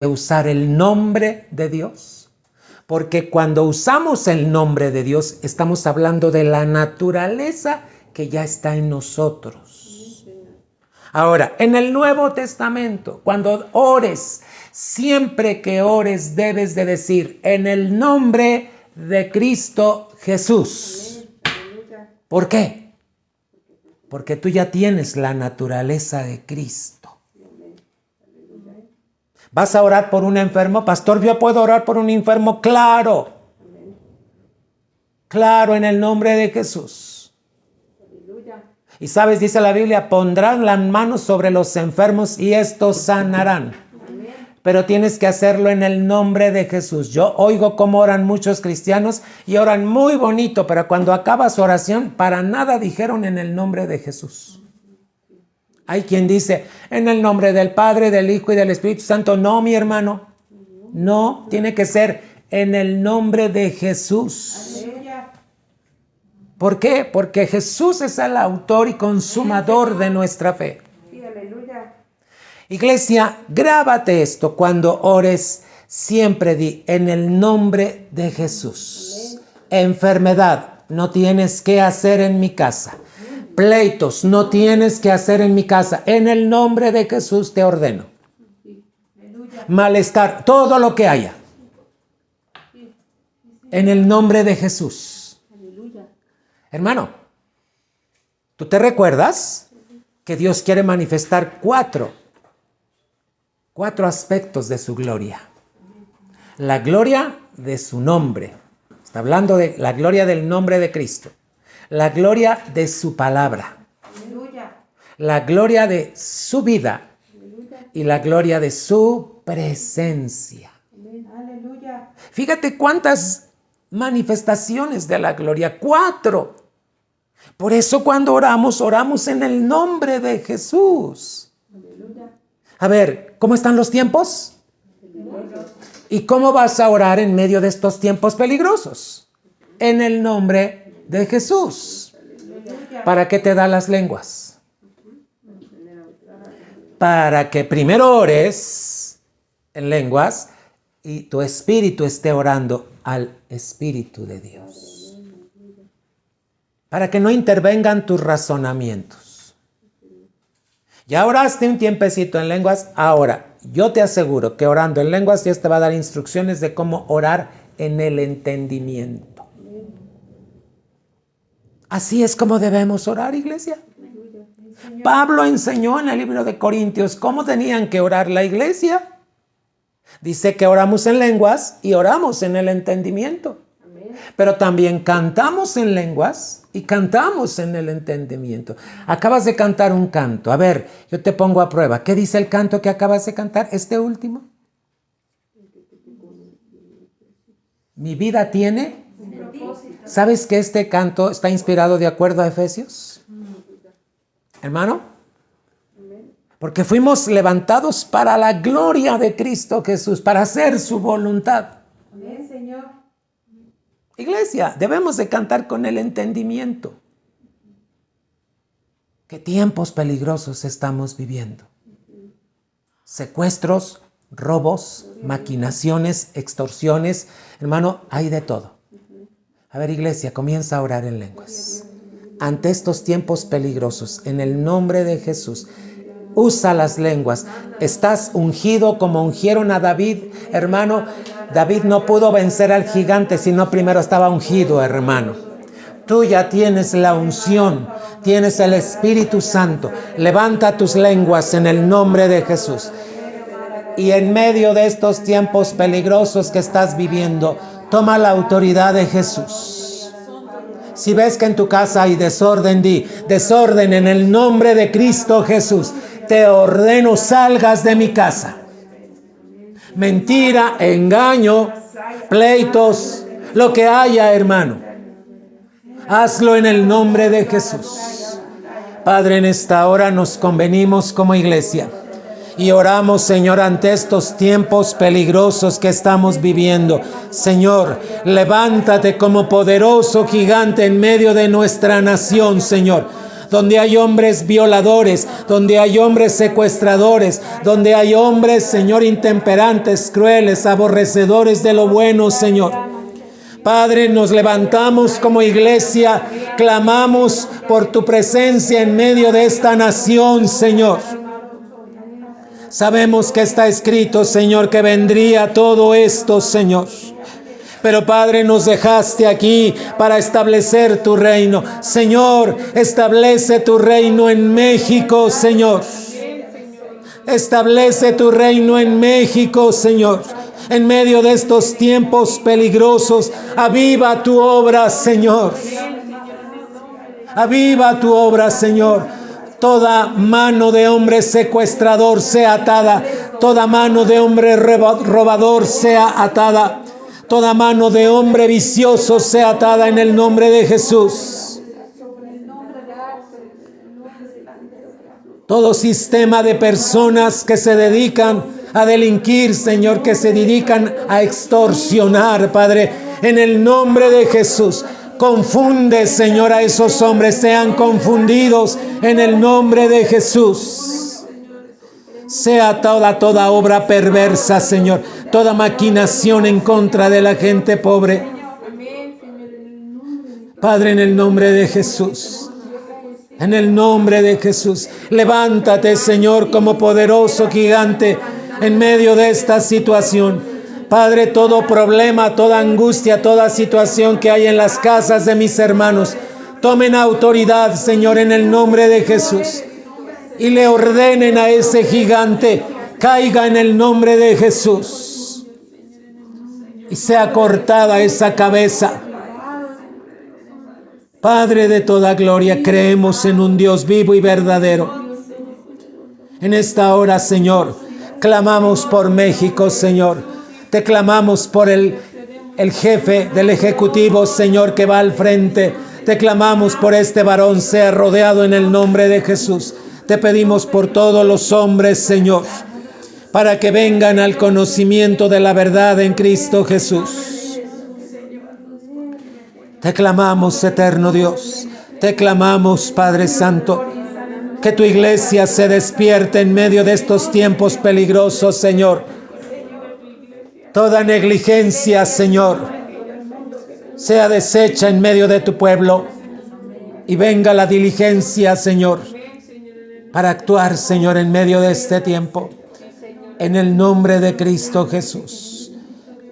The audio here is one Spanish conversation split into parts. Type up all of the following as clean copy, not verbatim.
usar el nombre de Dios? Porque cuando usamos el nombre de Dios, estamos hablando de la naturaleza que ya está en nosotros. Ahora, en el Nuevo Testamento, cuando ores, siempre que ores debes de decir, en el nombre de Cristo Jesús. ¿Por qué? Porque tú ya tienes la naturaleza de Cristo. ¿Vas a orar por un enfermo? Pastor, ¿yo puedo orar por un enfermo? Claro. Claro, en el nombre de Jesús. Y sabes, dice la Biblia, pondrán las manos sobre los enfermos y estos sanarán. Pero tienes que hacerlo en el nombre de Jesús. Yo oigo cómo oran muchos cristianos y oran muy bonito, pero cuando acaba su oración, para nada dijeron en el nombre de Jesús. Hay quien dice, en el nombre del Padre, del Hijo y del Espíritu Santo. No, mi hermano. No, tiene que ser en el nombre de Jesús. ¿Por qué? Porque Jesús es el autor y consumador de nuestra fe. Iglesia, grábate esto cuando ores, siempre di en el nombre de Jesús. Enfermedad, no tienes que hacer en mi casa. Pleitos, no tienes que hacer en mi casa. En el nombre de Jesús te ordeno. Malestar, todo lo que haya. En el nombre de Jesús. Hermano, ¿tú te recuerdas que Dios quiere manifestar cuatro aspectos de su gloria? La gloria de su nombre. Está hablando de la gloria del nombre de Cristo. La gloria de su palabra. La gloria de su vida. Y la gloria de su presencia. Fíjate cuántas manifestaciones de la gloria. 4. Por eso cuando oramos, oramos en el nombre de Jesús. A ver, ¿cómo están los tiempos? ¿Y cómo vas a orar en medio de estos tiempos peligrosos? En el nombre de Jesús. ¿Para qué te da las lenguas? Para que primero ores en lenguas y tu espíritu esté orando al Espíritu de Dios. Para que no intervengan tus razonamientos. Ya oraste un tiempecito en lenguas. Ahora, yo te aseguro que orando en lenguas Dios te va a dar instrucciones de cómo orar en el entendimiento. Así es como debemos orar, iglesia. Pablo enseñó en el libro de Corintios cómo tenían que orar la iglesia. Dice que oramos en lenguas y oramos en el entendimiento. Pero también cantamos en lenguas y cantamos en el entendimiento. Acabas de cantar un canto. A ver, yo te pongo a prueba. ¿Qué dice el canto que acabas de cantar? Este último. Mi vida tiene. ¿Sabes que este canto está inspirado de acuerdo a Efesios? Hermano. Porque fuimos levantados para la gloria de Cristo Jesús, para hacer su voluntad. Amén, Señor. Iglesia, debemos de cantar con el entendimiento. ¿Qué tiempos peligrosos estamos viviendo? Secuestros, robos, maquinaciones, extorsiones. Hermano, hay de todo. A ver, iglesia, comienza a orar en lenguas. Ante estos tiempos peligrosos, en el nombre de Jesús, usa las lenguas. Estás ungido como ungieron a David, hermano. David no pudo vencer al gigante, sino primero estaba ungido, hermano. Tú ya tienes la unción, tienes el Espíritu Santo. Levanta tus lenguas en el nombre de Jesús. Y en medio de estos tiempos peligrosos que estás viviendo, toma la autoridad de Jesús. Si ves que en tu casa hay desorden, di, desorden en el nombre de Cristo Jesús. Te ordeno, salgas de mi casa. Mentira, engaño, pleitos, lo que haya, hermano. Hazlo en el nombre de Jesús. Padre, en esta hora nos convenimos como iglesia y oramos, Señor, ante estos tiempos peligrosos que estamos viviendo. Señor, levántate como poderoso gigante en medio de nuestra nación, Señor. donde hay hombres violadores, donde hay hombres secuestradores, donde hay hombres, Señor, intemperantes, crueles, aborrecedores de lo bueno, Señor. Padre, nos levantamos como iglesia, clamamos por tu presencia en medio de esta nación, Señor. Sabemos que está escrito, Señor, que vendría todo esto, Señor. Pero Padre, nos dejaste aquí para establecer tu reino. Señor, establece tu reino en México, Señor. Establece tu reino en México, Señor. En medio de estos tiempos peligrosos, aviva tu obra, Señor. Aviva tu obra, Señor. Toda mano de hombre secuestrador sea atada. Toda mano de hombre robador sea atada. Toda mano de hombre vicioso sea atada en el nombre de Jesús. Todo sistema de personas que se dedican a delinquir, Señor, que se dedican a extorsionar, Padre, en el nombre de Jesús. Confunde, Señor, a esos hombres, sean confundidos en el nombre de Jesús. Sea toda obra perversa, Señor, toda maquinación en contra de la gente pobre. Padre, en el nombre de Jesús, en el nombre de Jesús, levántate, Señor, como poderoso gigante en medio de esta situación. Padre, todo problema, toda angustia, toda situación que hay en las casas de mis hermanos, tomen autoridad, Señor, en el nombre de Jesús. Y le ordenen a ese gigante, caiga en el nombre de Jesús. Y sea cortada esa cabeza. Padre de toda gloria, creemos en un Dios vivo y verdadero. En esta hora, Señor, clamamos por México, Señor. Te clamamos por el jefe del Ejecutivo, Señor, que va al frente. Te clamamos por este varón, sea rodeado en el nombre de Jesús. Te pedimos por todos los hombres, Señor, para que vengan al conocimiento de la verdad en Cristo Jesús. Te clamamos, eterno Dios. Te clamamos, Padre Santo, que tu iglesia se despierte en medio de estos tiempos peligrosos, Señor. Toda negligencia, Señor, sea deshecha en medio de tu pueblo y venga la diligencia, Señor, para actuar, Señor, en medio de este tiempo. En el nombre de Cristo Jesús.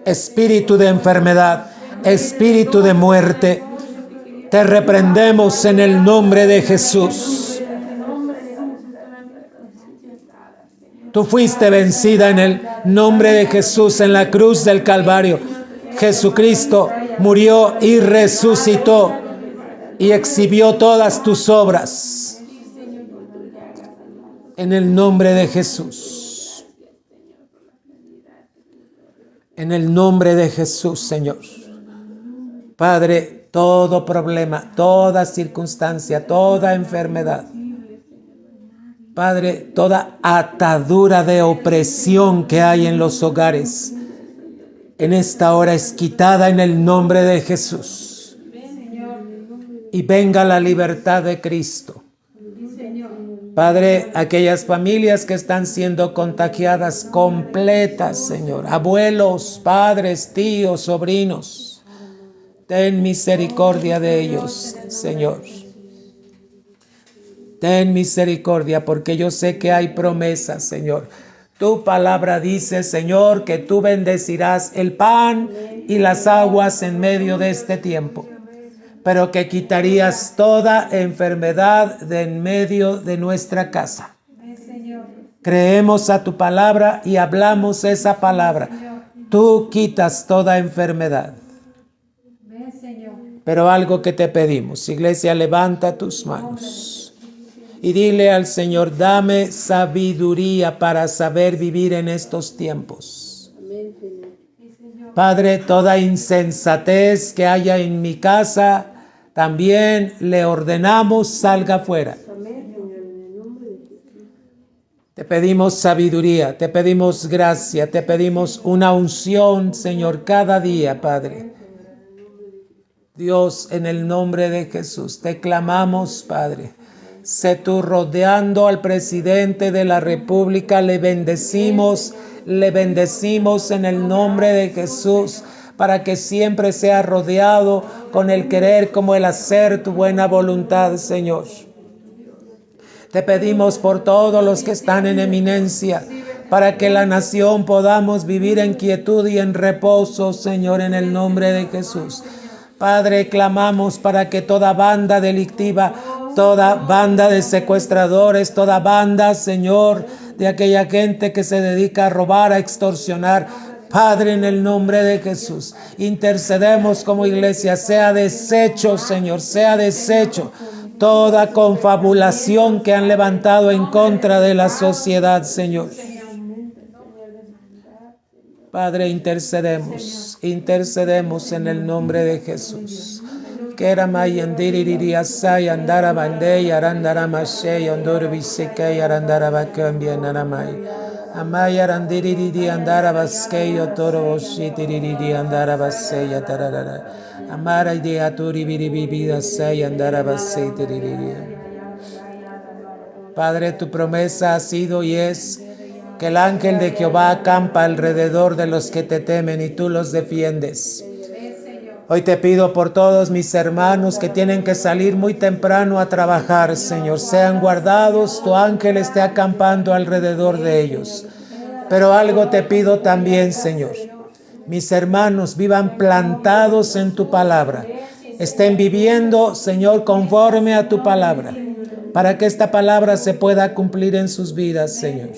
Espíritu de enfermedad, espíritu de muerte, te reprendemos en el nombre de Jesús. Tú fuiste vencida en el nombre de Jesús en la cruz del Calvario. Jesucristo murió y resucitó y exhibió todas tus obras. En el nombre de Jesús. En el nombre de Jesús, Señor. Padre, todo problema, toda circunstancia, toda enfermedad. Padre, toda atadura de opresión que hay en los hogares, en esta hora es quitada en el nombre de Jesús. Y venga la libertad de Cristo. Padre, aquellas familias que están siendo contagiadas completas, Señor, abuelos, padres, tíos, sobrinos, ten misericordia de ellos, Señor. Ten misericordia, porque yo sé que hay promesas, Señor. Tu palabra dice, Señor, que tú bendecirás el pan y las aguas en medio de este tiempo, pero que quitarías toda enfermedad de en medio de nuestra casa. Creemos a tu palabra y hablamos esa palabra. Tú quitas toda enfermedad. Pero algo que te pedimos, iglesia, levanta tus manos y dile al Señor, dame sabiduría para saber vivir en estos tiempos. Padre, toda insensatez que haya en mi casa, también le ordenamos salga fuera. Te pedimos sabiduría, te pedimos gracia, te pedimos una unción, Señor, cada día, Padre. Dios, en el nombre de Jesús, te clamamos, Padre. sé tú rodeando al presidente de la República. Le bendecimos en el nombre de Jesús, para que siempre sea rodeado con el querer como el hacer tu buena voluntad, Señor. Te pedimos por todos los que están en eminencia, para que la nación podamos vivir en quietud y en reposo, Señor, en el nombre de Jesús. Padre, clamamos para que toda banda delictiva, toda banda de secuestradores, toda banda, Señor, de aquella gente que se dedica a robar, a extorsionar, Padre, en el nombre de Jesús, intercedemos como iglesia, sea deshecho, Señor, sea deshecho toda confabulación que han levantado en contra de la sociedad, Señor. Padre, intercedemos en el nombre de Jesús. Padre, tu promesa ha sido y es que el ángel de Jehová acampa alrededor de los que te temen y tú los defiendes. Hoy te pido por todos mis hermanos que tienen que salir muy temprano a trabajar, Señor. Sean guardados, tu ángel esté acampando alrededor de ellos. Pero algo te pido también, Señor. Mis hermanos vivan plantados en tu palabra. Estén viviendo, Señor, conforme a tu palabra, para que esta palabra se pueda cumplir en sus vidas, Señor.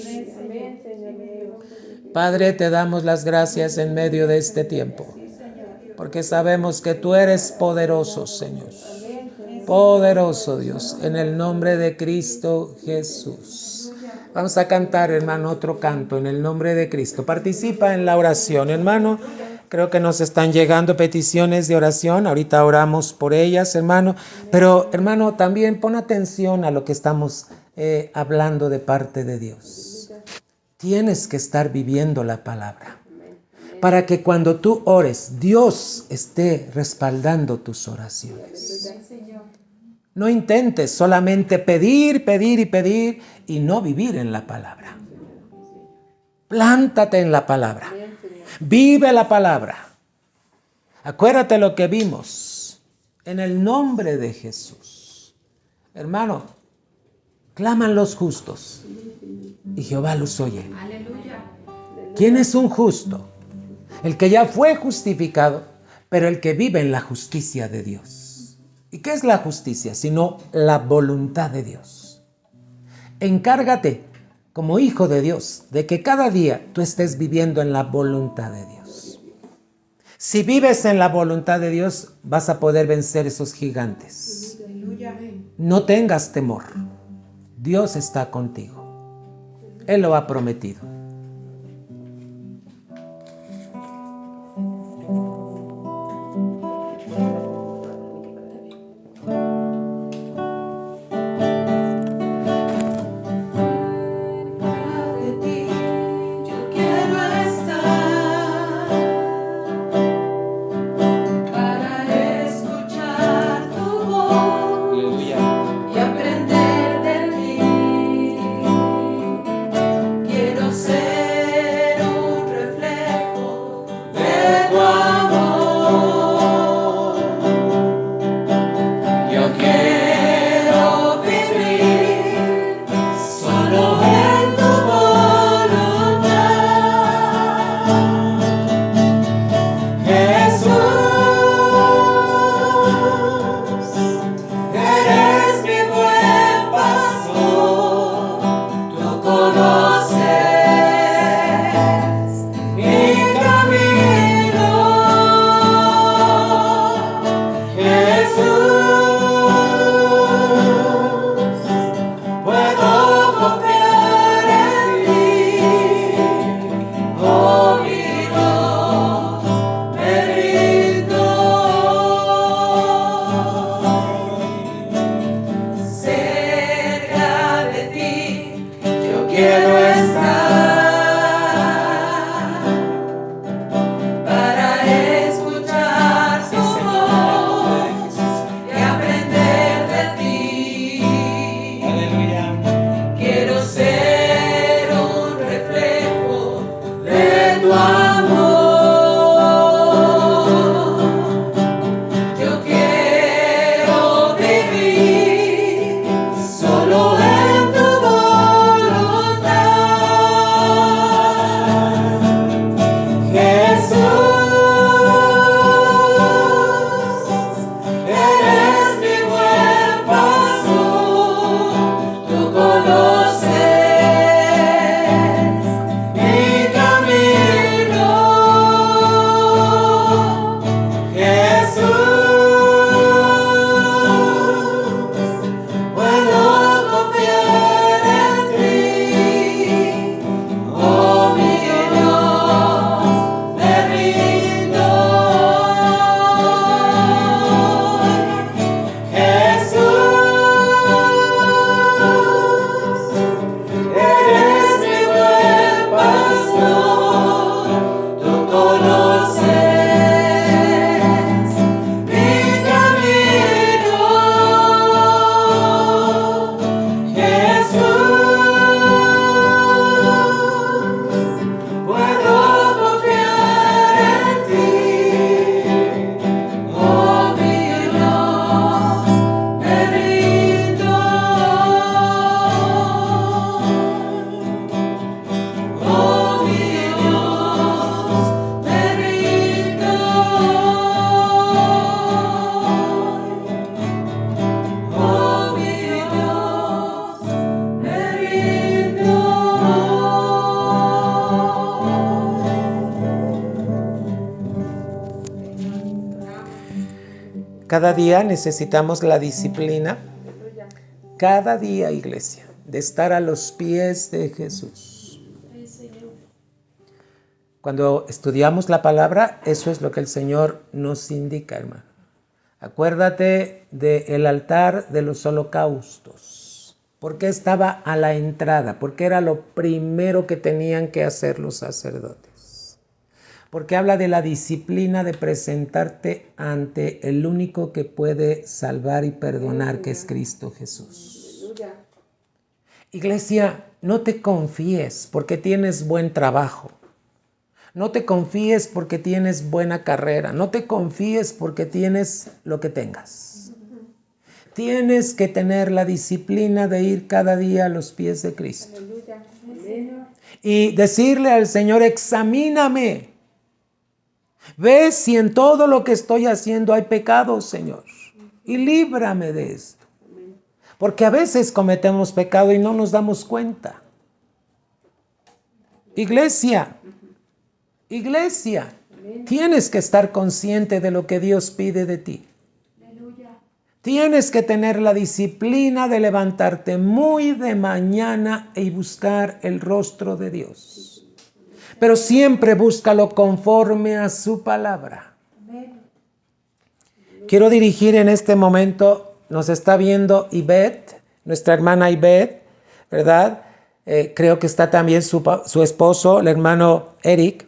Padre, te damos las gracias en medio de este tiempo, porque sabemos que tú eres poderoso, Señor. Poderoso Dios, en el nombre de Cristo Jesús. Vamos a cantar, hermano, otro canto en el nombre de Cristo. Participa en la oración, hermano. Creo que nos están llegando peticiones de oración. Ahorita oramos por ellas, hermano. Pero, hermano, también pon atención a lo que estamos hablando de parte de Dios. Tienes que estar viviendo la palabra, para que cuando tú ores, Dios esté respaldando tus oraciones. No intentes solamente pedir y no vivir en la palabra. Plántate en la palabra. Vive la palabra. Acuérdate lo que vimos en el nombre de Jesús. Hermano, claman los justos y Jehová los oye. ¿Quién es un justo? El que ya fue justificado, pero el que vive en la justicia de Dios. ¿Y qué es la justicia? Sino la voluntad de Dios. Encárgate, como hijo de Dios, de que cada día tú estés viviendo en la voluntad de Dios. Si vives en la voluntad de Dios, vas a poder vencer esos gigantes. No tengas temor. Dios está contigo. Él lo ha prometido. Quiero ser Cada día necesitamos la disciplina, cada día, iglesia, de estar a los pies de Jesús. Cuando estudiamos la palabra, eso es lo que el Señor nos indica, hermano. Acuérdate del altar de los holocaustos. ¿Por qué estaba a la entrada? Porque era lo primero que tenían que hacer los sacerdotes. Porque habla de la disciplina de presentarte ante el único que puede salvar y perdonar, que es Cristo Jesús. Iglesia, no te confíes porque tienes buen trabajo. No te confíes porque tienes buena carrera. No te confíes porque tienes lo que tengas. Tienes que tener la disciplina de ir cada día a los pies de Cristo. Y decirle al Señor, examíname. Ve si en todo lo que estoy haciendo hay pecado, Señor. Y líbrame de esto. Porque a veces cometemos pecado y no nos damos cuenta. Iglesia, tienes que estar consciente de lo que Dios pide de ti. Tienes que tener la disciplina de levantarte muy de mañana y buscar el rostro de Dios. Pero siempre búscalo conforme a su palabra. Quiero dirigir en este momento, nos está viendo Ivette, nuestra hermana Ivette, ¿verdad? Creo que está también su esposo, el hermano Eric,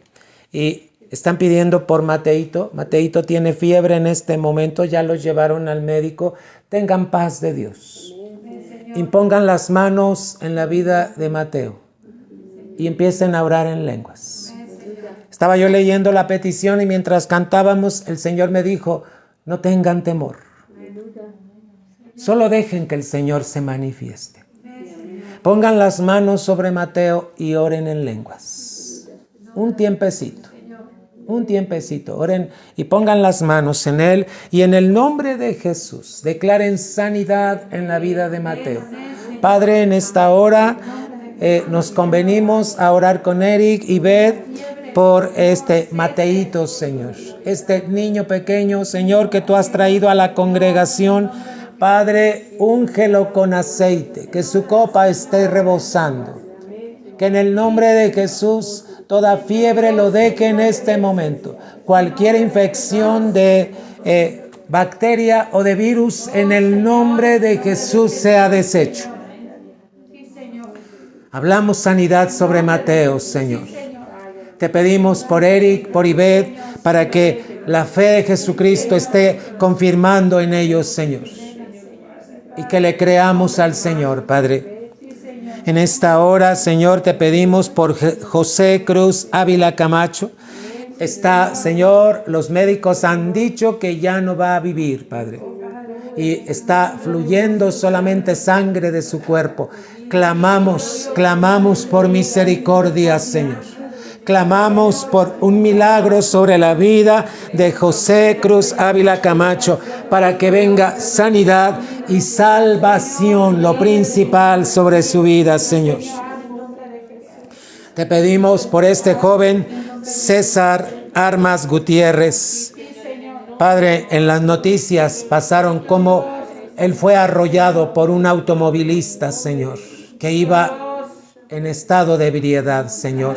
y están pidiendo por Mateito. Mateito tiene fiebre en este momento, ya lo llevaron al médico. Tengan paz de Dios. Impongan las manos en la vida de Mateo y empiecen a orar en lenguas. Estaba yo leyendo la petición y mientras cantábamos el Señor me dijo, no tengan temor. Solo dejen que el Señor se manifieste. Pongan las manos sobre Mateo y oren en lenguas. Un tiempecito, oren y pongan las manos en él y en el nombre de Jesús declaren sanidad en la vida de Mateo. Padre, en esta hora nos convenimos a orar con Eric y Beth por este Mateito, Señor, este niño pequeño, Señor, que tú has traído a la congregación. Padre, úngelo con aceite, que su copa esté rebosando, que en el nombre de Jesús toda fiebre lo deje en este momento. Cualquier infección de bacteria o de virus, en el nombre de Jesús sea deshecho. Hablamos sanidad sobre Mateo, Señor. Te pedimos por Eric, por Ivette, para que la fe de Jesucristo esté confirmando en ellos, Señor. Y que le creamos al Señor, Padre. En esta hora, Señor, te pedimos por José Cruz Ávila Camacho. Está, Señor, los médicos han dicho que ya no va a vivir, Padre. Y está fluyendo solamente sangre de su cuerpo. Clamamos por misericordia, Señor. Clamamos por un milagro sobre la vida de José Cruz Ávila Camacho para que venga sanidad y salvación, lo principal sobre su vida, Señor. Te pedimos por este joven César Armas Gutiérrez. Padre, en las noticias pasaron cómo él fue arrollado por un automovilista, Señor, que iba en estado de ebriedad, Señor.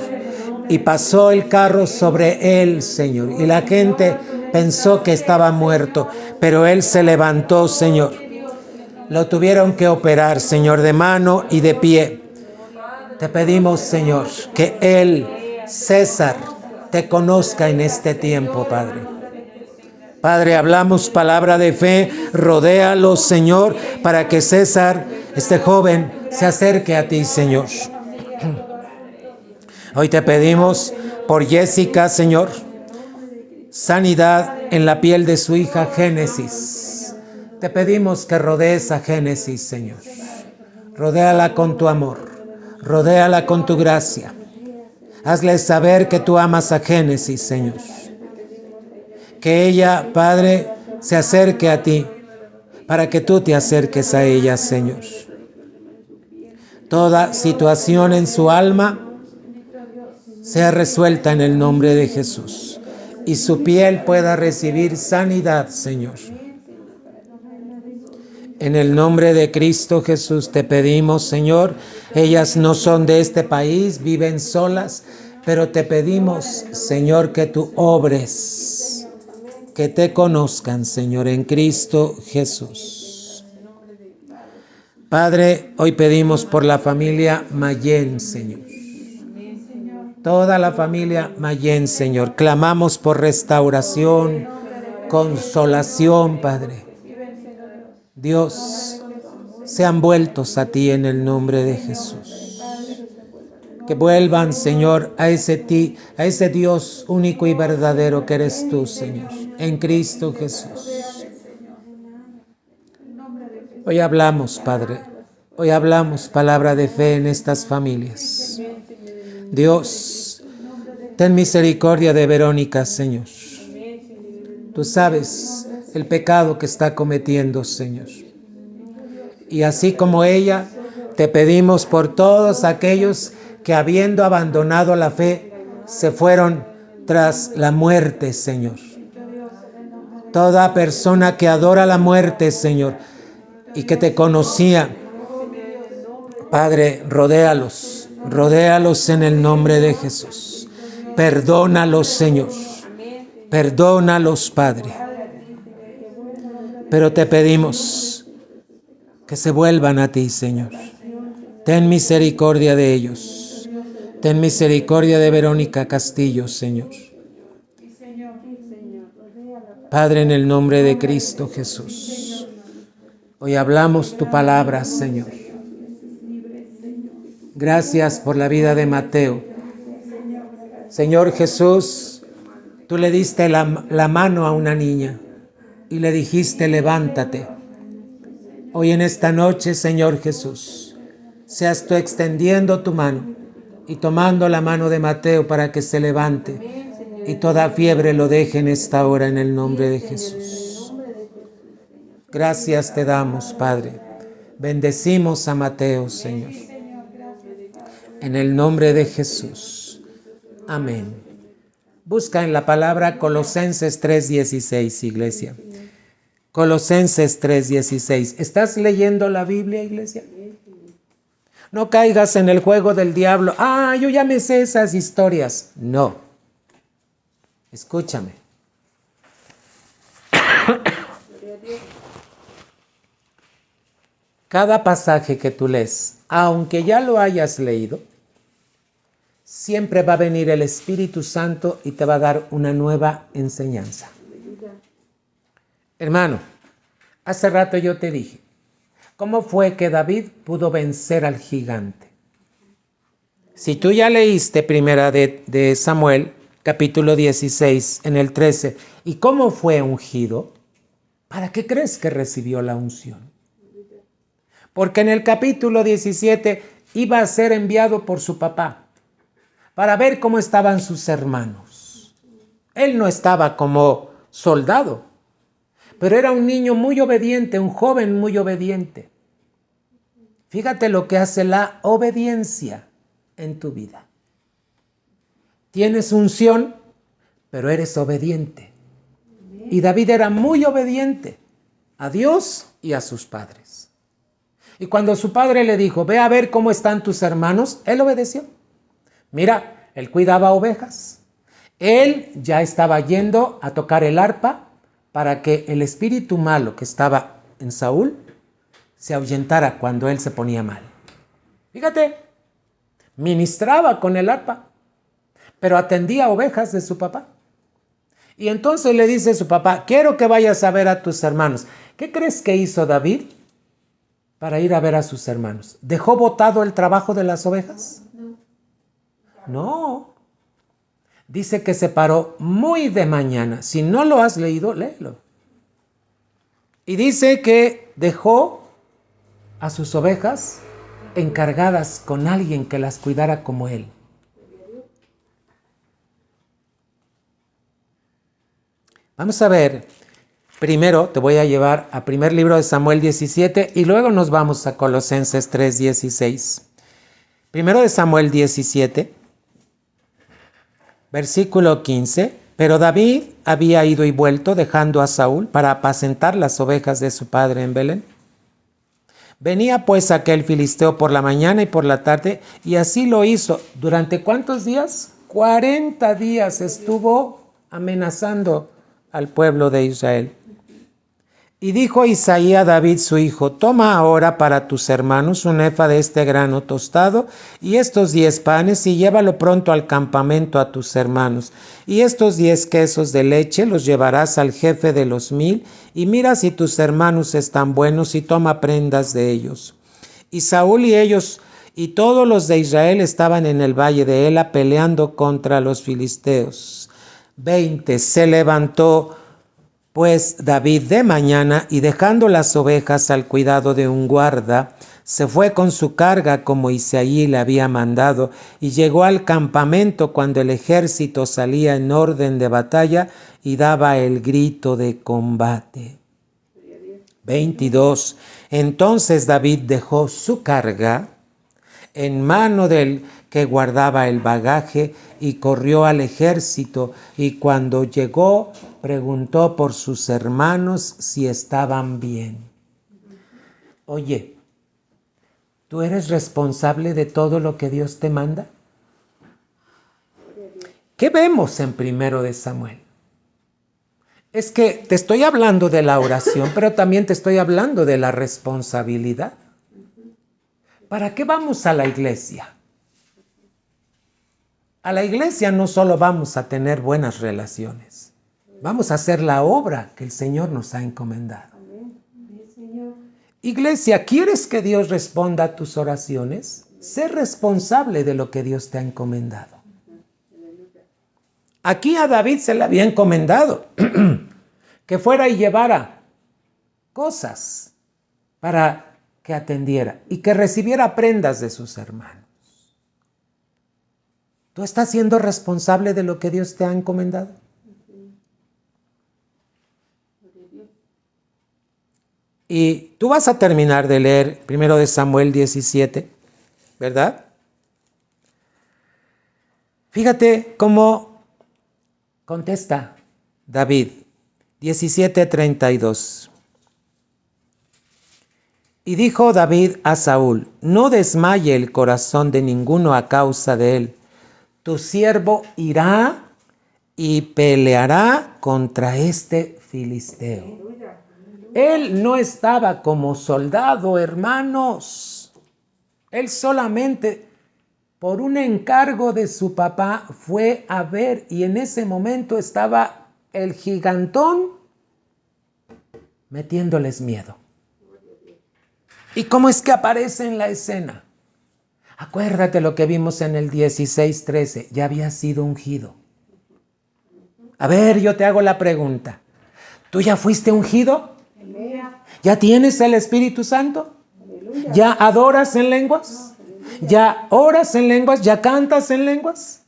Y pasó el carro sobre él, Señor. Y la gente pensó que estaba muerto, pero él se levantó, Señor. Lo tuvieron que operar, Señor, de mano y de pie. Te pedimos, Señor, que él, César, te conozca en este tiempo, Padre. Padre, hablamos palabra de fe, rodéalo, Señor, para que César, este joven, se acerque a ti, Señor. Hoy te pedimos por Jessica, Señor, sanidad en la piel de su hija Génesis. Te pedimos que rodees a Génesis, Señor. Rodéala con tu amor, rodéala con tu gracia. Hazle saber que tú amas a Génesis, Señor. Que ella, Padre, se acerque a ti, para que tú te acerques a ella, Señor. Toda situación en su alma sea resuelta en el nombre de Jesús y su piel pueda recibir sanidad, Señor. En el nombre de Cristo Jesús te pedimos, Señor, ellas no son de este país, viven solas, pero te pedimos, Señor, que tú obres, que te conozcan, Señor, en Cristo Jesús. Padre, hoy pedimos por la familia Mayén, Señor. Toda la familia Mayén, Señor. Clamamos por restauración, consolación, Padre. Dios, sean vueltos a ti en el nombre de Jesús. Que vuelvan, Señor, a ese Dios único y verdadero que eres tú, Señor, en Cristo Jesús. Hoy hablamos, Padre, hoy hablamos palabra de fe en estas familias. Dios, ten misericordia de Verónica, Señor. Tú sabes el pecado que está cometiendo, Señor. Y así como ella, te pedimos por todos aquellos que habiendo abandonado la fe, se fueron tras la muerte, Señor. Toda persona que adora la muerte, Señor, y que te conocía, Padre, rodéalos en el nombre de Jesús. Perdónalos, Señor. Perdónalos, Padre. Pero te pedimos que se vuelvan a ti, Señor. Ten misericordia de ellos. Ten misericordia de Verónica Castillo, Señor. Padre, en el nombre de Cristo Jesús, hoy hablamos tu palabra, Señor. Gracias por la vida de Mateo. Señor Jesús, tú le diste la mano a una niña y le dijiste, levántate. Hoy en esta noche, Señor Jesús, seas tú extendiendo tu mano y tomando la mano de Mateo para que se levante y toda fiebre lo deje en esta hora en el nombre de Jesús. Gracias te damos, Padre. Bendecimos a Mateo, Señor. En el nombre de Jesús. Amén. Busca en la palabra Colosenses 3:16, iglesia. Colosenses 3:16. ¿Estás leyendo la Biblia, iglesia? No caigas en el juego del diablo. Yo ya me sé esas historias. No. Escúchame. Cada pasaje que tú lees, aunque ya lo hayas leído, siempre va a venir el Espíritu Santo y te va a dar una nueva enseñanza. Hermano, hace rato yo te dije, ¿cómo fue que David pudo vencer al gigante? Si tú ya leíste primera de Samuel, capítulo 16, en el 13, ¿y cómo fue ungido? ¿Para qué crees que recibió la unción? Porque en el capítulo 17 iba a ser enviado por su papá para ver cómo estaban sus hermanos. Él no estaba como soldado, pero era un niño muy obediente, un joven muy obediente. Fíjate lo que hace la obediencia en tu vida. Tienes unción, pero eres obediente. Y David era muy obediente a Dios y a sus padres. Y cuando su padre le dijo, ve a ver cómo están tus hermanos, él obedeció. Mira, él cuidaba ovejas. Él ya estaba yendo a tocar el arpa para que el espíritu malo que estaba en Saúl se ahuyentara cuando él se ponía mal. Fíjate, ministraba con el arpa, pero atendía ovejas de su papá. Y entonces le dice a su papá, quiero que vayas a ver a tus hermanos. ¿Qué crees que hizo David para ir a ver a sus hermanos? ¿Dejó botado el trabajo de las ovejas? No. Dice que se paró muy de mañana. Si no lo has leído, léelo. Y dice que dejó a sus ovejas encargadas con alguien que las cuidara como él. Vamos a ver, primero te voy a llevar a primer libro de Samuel 17 y luego nos vamos a Colosenses 3:16. Primero de Samuel 17, versículo 15. Pero David había ido y vuelto dejando a Saúl para apacentar las ovejas de su padre en Belén. Venía pues aquel filisteo por la mañana y por la tarde, y así lo hizo. ¿Durante cuántos días? 40 días estuvo amenazando al pueblo de Israel. Y dijo Isaí a David su hijo: toma ahora para tus hermanos un efa de este grano tostado y estos 10 panes, y llévalo pronto al campamento a tus hermanos. Y estos 10 quesos de leche los llevarás al jefe de los 1000, y mira si tus hermanos están buenos, y toma prendas de ellos. Y Saúl y ellos y todos los de Israel estaban en el valle de Ela peleando contra los filisteos. 20. Se levantó pues David de mañana, y dejando las ovejas al cuidado de un guarda, se fue con su carga como Isaí le había mandado, y llegó al campamento cuando el ejército salía en orden de batalla y daba el grito de combate. 22. Entonces David dejó su carga en mano del que guardaba el bagaje y corrió al ejército, y cuando llegó preguntó por sus hermanos si estaban bien. Oye, ¿tú eres responsable de todo lo que Dios te manda? ¿Qué vemos en 1 de Samuel? Es que te estoy hablando de la oración, pero también te estoy hablando de la responsabilidad. ¿Para qué vamos a la iglesia? A la iglesia no solo vamos a tener buenas relaciones, vamos a hacer la obra que el Señor nos ha encomendado. Iglesia, ¿quieres que Dios responda a tus oraciones? Sé responsable de lo que Dios te ha encomendado. Aquí a David se le había encomendado que fuera y llevara cosas para que atendiera y que recibiera prendas de sus hermanos. ¿Tú estás siendo responsable de lo que Dios te ha encomendado? Y tú vas a terminar de leer 1 de Samuel 17, ¿verdad? Fíjate cómo contesta David, 17:32. Y dijo David a Saúl: no desmaye el corazón de ninguno a causa de él. Tu siervo irá y peleará contra este filisteo. Él no estaba como soldado, hermanos. Él solamente, por un encargo de su papá, fue a ver, y en ese momento estaba el gigantón metiéndoles miedo. ¿Y cómo es que aparece en la escena? Acuérdate lo que vimos en el 16:13, ya había sido ungido. A ver, yo te hago la pregunta. ¿Tú ya fuiste ungido? ¿Ya tienes el Espíritu Santo? ¿Ya adoras en lenguas? ¿Ya oras en lenguas? ¿Ya cantas en lenguas?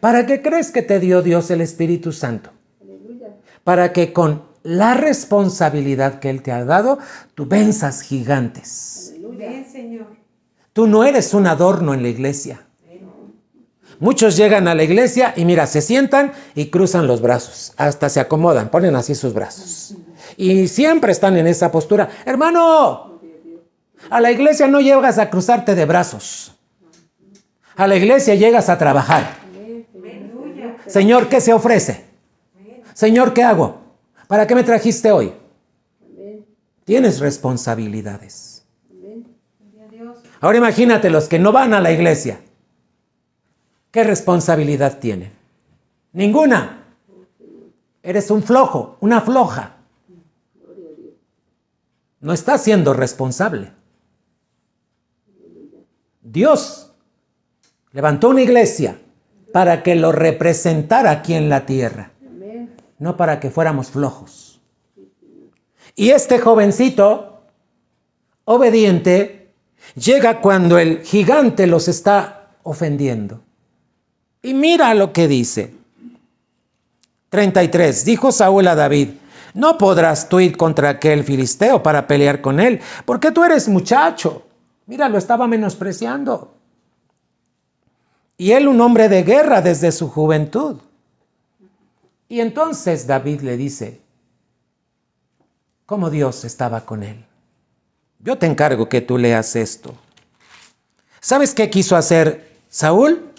¿Para qué crees que te dio Dios el Espíritu Santo? Para que con la responsabilidad que Él te ha dado, tú venzas gigantes. Bien, Señor. Tú no eres un adorno en la iglesia. Muchos llegan a la iglesia y mira, se sientan y cruzan los brazos, hasta se acomodan, ponen así sus brazos. Y siempre están en esa postura. Hermano, a la iglesia no llegas a cruzarte de brazos. A la iglesia llegas a trabajar. Señor, ¿qué se ofrece? Señor, ¿qué hago? ¿Para qué me trajiste hoy? Tienes responsabilidades. Ahora imagínate los que no van a la iglesia. ¿Qué responsabilidad tienen? Ninguna. Eres un flojo, una floja. No estás siendo responsable. Dios levantó una iglesia para que lo representara aquí en la tierra, no para que fuéramos flojos. Y este jovencito, obediente, llega cuando el gigante los está ofendiendo. Y mira lo que dice. 33. Dijo Saúl a David: no podrás tú ir contra aquel filisteo para pelear con él, porque tú eres muchacho. Mira, lo estaba menospreciando. Y él un hombre de guerra desde su juventud. Y entonces David le dice cómo Dios estaba con él. Yo te encargo que tú leas esto. ¿Sabes qué quiso hacer Saúl?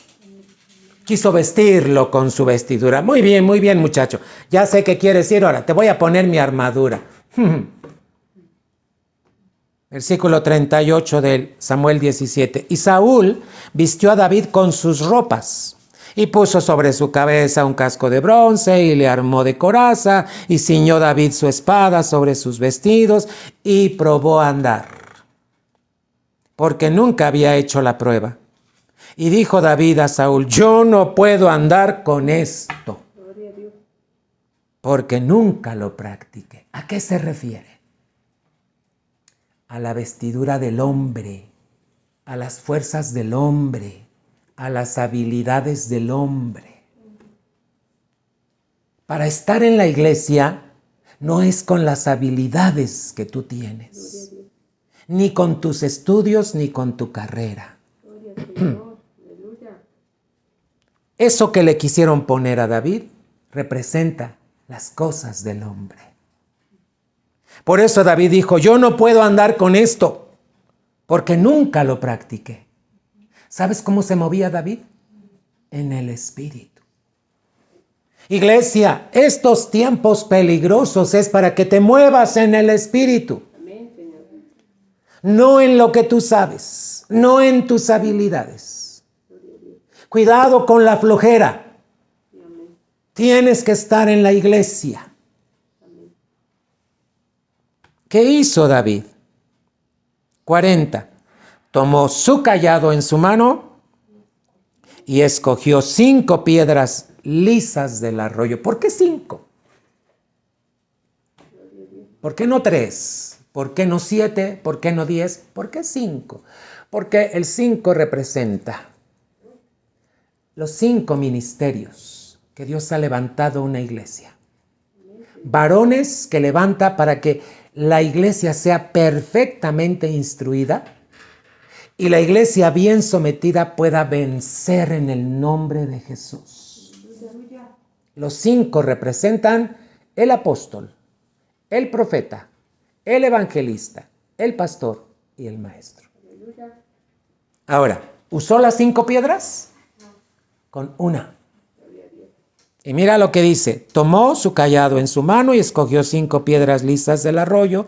Quiso vestirlo con su vestidura. Muy bien, muchacho. Ya sé qué quieres ir ahora. Te voy a poner mi armadura. Versículo 38 del Samuel 17. Y Saúl vistió a David con sus ropas y puso sobre su cabeza un casco de bronce y le armó de coraza y ciñó David su espada sobre sus vestidos y probó a andar, porque nunca había hecho la prueba. Y dijo David a Saúl: yo no puedo andar con esto, porque nunca lo practiqué. ¿A qué se refiere? A la vestidura del hombre, a las fuerzas del hombre, a las habilidades del hombre. Para estar en la iglesia no es con las habilidades que tú tienes, ni con tus estudios, ni con tu carrera. Eso que le quisieron poner a David representa las cosas del hombre. Por eso David dijo: yo no puedo andar con esto, porque nunca lo practiqué. ¿Sabes cómo se movía David? En el Espíritu. Iglesia, estos tiempos peligrosos es para que te muevas en el Espíritu. No en lo que tú sabes, no en tus habilidades. Cuidado con la flojera. Tienes que estar en la iglesia. ¿Qué hizo David? 40. Tomó su cayado en su mano y escogió 5 piedras lisas del arroyo. ¿Por qué 5? ¿Por qué no 3? ¿Por qué no 7? ¿Por qué no 10? ¿Por qué 5? Porque el 5 representa los 5 ministerios que Dios ha levantado una iglesia. Varones que levanta para que la iglesia sea perfectamente instruida y la iglesia bien sometida pueda vencer en el nombre de Jesús. Los 5 representan el apóstol, el profeta, el evangelista, el pastor y el maestro. Ahora, ¿usó las 5 piedras? Con una. Y mira lo que dice: tomó su cayado en su mano y escogió 5 piedras lisas del arroyo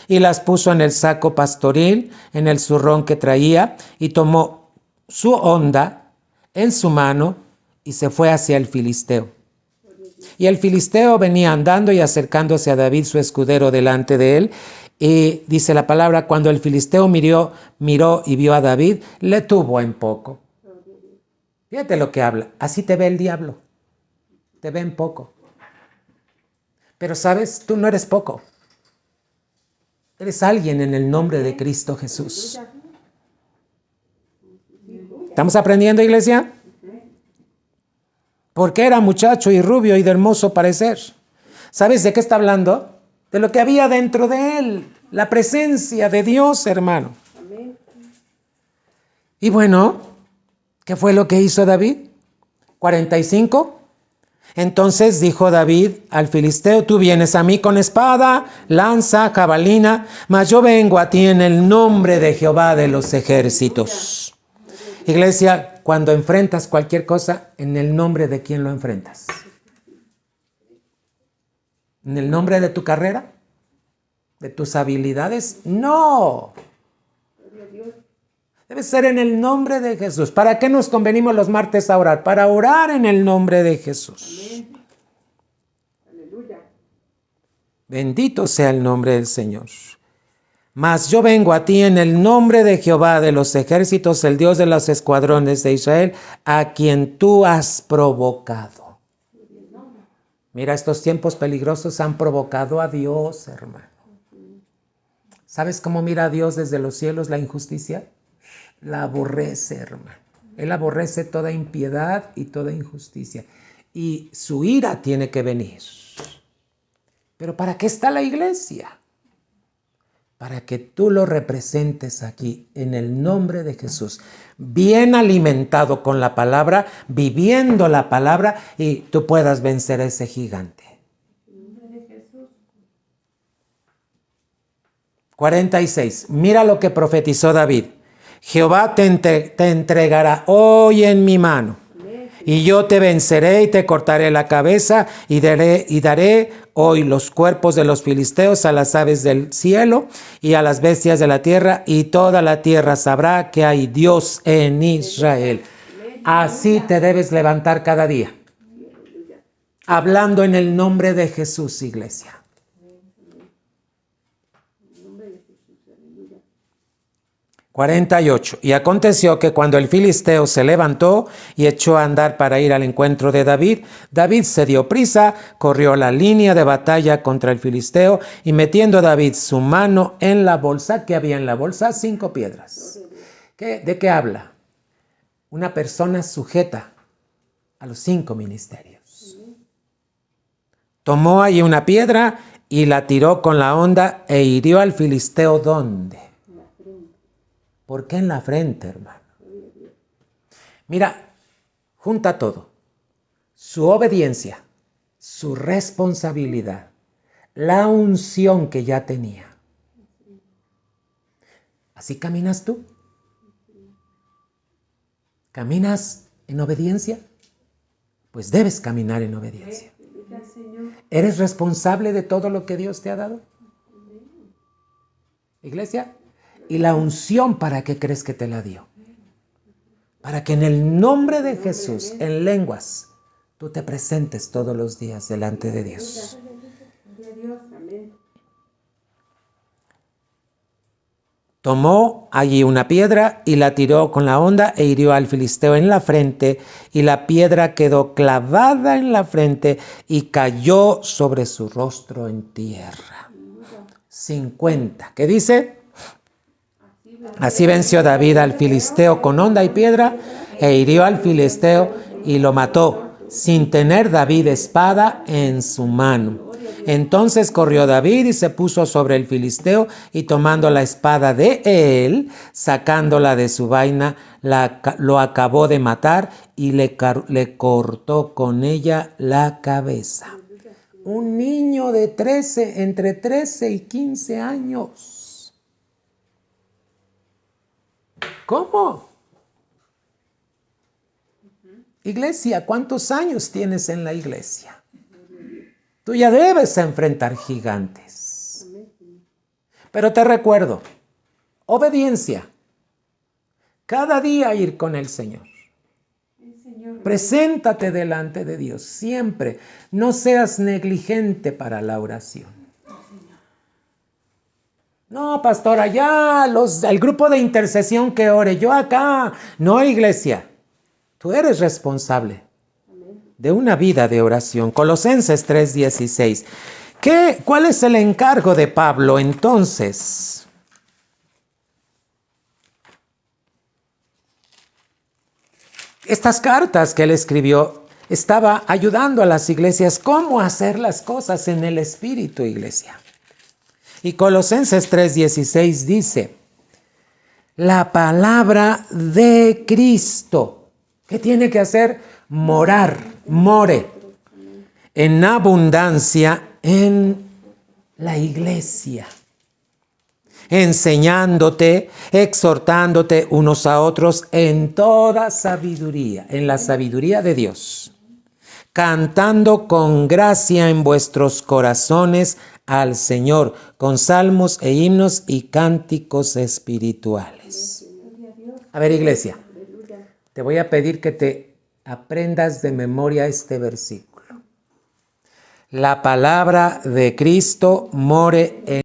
y las puso en el saco pastoril, en el zurrón que traía, y tomó su honda en su mano y se fue hacia el filisteo. Y el filisteo venía andando y acercándose a David, su escudero, delante de él. Y dice la palabra: cuando el filisteo miró y vio a David, le tuvo en poco. Fíjate lo que habla. Así te ve el diablo. Te ve en poco. Pero sabes, tú no eres poco. Eres alguien en el nombre de Cristo Jesús. ¿Estamos aprendiendo, iglesia? Porque era muchacho y rubio y de hermoso parecer. ¿Sabes de qué está hablando? De lo que había dentro de él. La presencia de Dios, hermano. Y bueno, ¿qué fue lo que hizo David? 45. Entonces dijo David al filisteo: tú vienes a mí con espada, lanza, jabalina, mas yo vengo a ti en el nombre de Jehová de los ejércitos. Iglesia, cuando enfrentas cualquier cosa, ¿en el nombre de quién lo enfrentas? ¿En el nombre de tu carrera? ¿De tus habilidades? No. Debe ser en el nombre de Jesús. ¿Para qué nos convenimos los martes a orar? Para orar en el nombre de Jesús. Aleluya. Bendito sea el nombre del Señor. Mas yo vengo a ti en el nombre de Jehová de los ejércitos, el Dios de los escuadrones de Israel, a quien tú has provocado. Mira, estos tiempos peligrosos han provocado a Dios, hermano. ¿Sabes cómo mira a Dios desde los cielos la injusticia? La aborrece, hermano. Él aborrece toda impiedad y toda injusticia. Y su ira tiene que venir. ¿Pero para qué está la iglesia? Para que tú lo representes aquí en el nombre de Jesús. Bien alimentado con la palabra, viviendo la palabra, y tú puedas vencer a ese gigante. 46. Mira lo que profetizó David. Jehová te entregará hoy en mi mano, y yo te venceré y te cortaré la cabeza y daré hoy los cuerpos de los filisteos a las aves del cielo y a las bestias de la tierra, y toda la tierra sabrá que hay Dios en Israel. Así te debes levantar cada día, hablando en el nombre de Jesús, iglesia. 48. Y aconteció que cuando el filisteo se levantó y echó a andar para ir al encuentro de David, David se dio prisa, corrió la línea de batalla contra el filisteo, y metiendo David su mano en la bolsa, ¿qué había en la bolsa? 5 piedras. ¿De qué habla? Una persona sujeta a los 5 ministerios. Tomó ahí una piedra y la tiró con la honda e hirió al filisteo, ¿dónde? ¿Por qué en la frente, hermano? Mira, junta todo. Su obediencia, su responsabilidad, la unción que ya tenía. ¿Así caminas tú? ¿Caminas en obediencia? Pues debes caminar en obediencia. ¿Eres responsable de todo lo que Dios te ha dado? Iglesia, ¿y la unción para qué crees que te la dio? Para que en el nombre de Jesús, en lenguas, tú te presentes todos los días delante de Dios. Tomó allí una piedra y la tiró con la honda e hirió al filisteo en la frente, y la piedra quedó clavada en la frente y cayó sobre su rostro en tierra. 50. ¿Qué dice? Así venció David al filisteo con honda y piedra, e hirió al filisteo y lo mató, sin tener David espada en su mano. Entonces corrió David y se puso sobre el filisteo, y tomando la espada de él, sacándola de su vaina, lo acabó de matar y le cortó con ella la cabeza. Un niño de entre 13 y 15 años. ¿Cómo? Iglesia, ¿cuántos años tienes en la iglesia? Tú ya debes enfrentar gigantes. Pero te recuerdo, obediencia. Cada día ir con el Señor. Preséntate delante de Dios siempre. No seas negligente para la oración. No, pastora, ya el grupo de intercesión que ore, yo acá. No, iglesia, tú eres responsable de una vida de oración. Colosenses 3:16. ¿Cuál es el encargo de Pablo entonces? Estas cartas que él escribió estaba ayudando a las iglesias cómo hacer las cosas en el Espíritu, iglesia. Y Colosenses 3:16 dice, la palabra de Cristo, ¿qué tiene que hacer? More en abundancia en la iglesia, enseñándote, exhortándote unos a otros en toda sabiduría, en la sabiduría de Dios, cantando con gracia en vuestros corazones al Señor, con salmos e himnos y cánticos espirituales. A ver, iglesia, te voy a pedir que te aprendas de memoria este versículo. La palabra de Cristo more en